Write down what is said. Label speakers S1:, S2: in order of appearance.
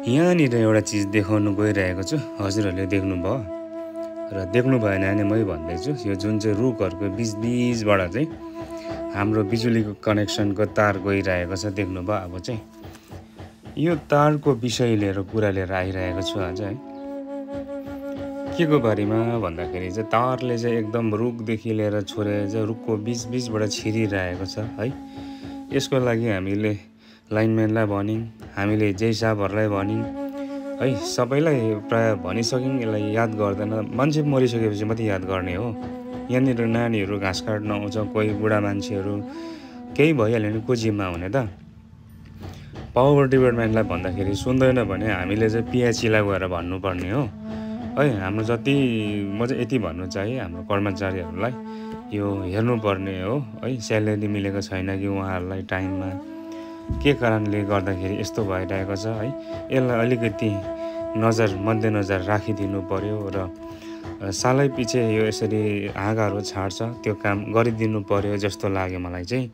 S1: यहाँनिर एउटा चिज देखाउनु गइरहेको छु, हजुरहरूले देख्नुभयो र देख्नु भएन भने मै भन्दैछु। यो जुन चाहिँ रुखहरूको बिचबिचबाट चाहिँ हाम्रो बिजुलीको कनेक्सनको तार गइरहेको छ, देख्नुभयो। अब चाहिँ यो तारको विषय लिएर कुरा लिएर आइरहेको छु आज है। के को बारेमा भन्दाखेरि चाहिँ तारले चाहिँ एकदम रुखदेखि लिएर छोडेर चाहिँ रुखको बिचबिचबाट छिरिरहेको छ है। यसको लागि हामीले लाइनम्यानलाई भन्यौँ, हामीले जेई साहबहरूलाई भन्यौँ है, सबैलाई प्राय भनिसक्यौँ। यसलाई याद गर्दैन, मान्छे मरिसकेपछि मात्रै याद गर्ने हो। यहाँनिर नानीहरू घाँस काट्न आउँछ, कोही बुढा मान्छेहरू, केही भइहाल्यो भने को जिम्मा हुने त। पावर डिपार्टमेन्टलाई भन्दाखेरि सुन्दैन भने हामीले चाहिँ पिएचईलाई गएर भन्नुपर्ने हो है। हाम्रो जति म चाहिँ यति भन्नु चाहिँ हाम्रो कर्मचारीहरूलाई यो हेर्नुपर्ने हो है, स्यालेरी मिलेको छैन कि उहाँहरूलाई टाइममा, के कारणले गर्दाखेरि यस्तो भइरहेको छ है। यसलाई अलिकति मध्यनजर राखिदिनु पर्यो र सालै पछि यो यसरी हाँगाहरू छाड्छ, त्यो काम गरिदिनु पर्यो जस्तो लाग्यो मलाई चाहिँ।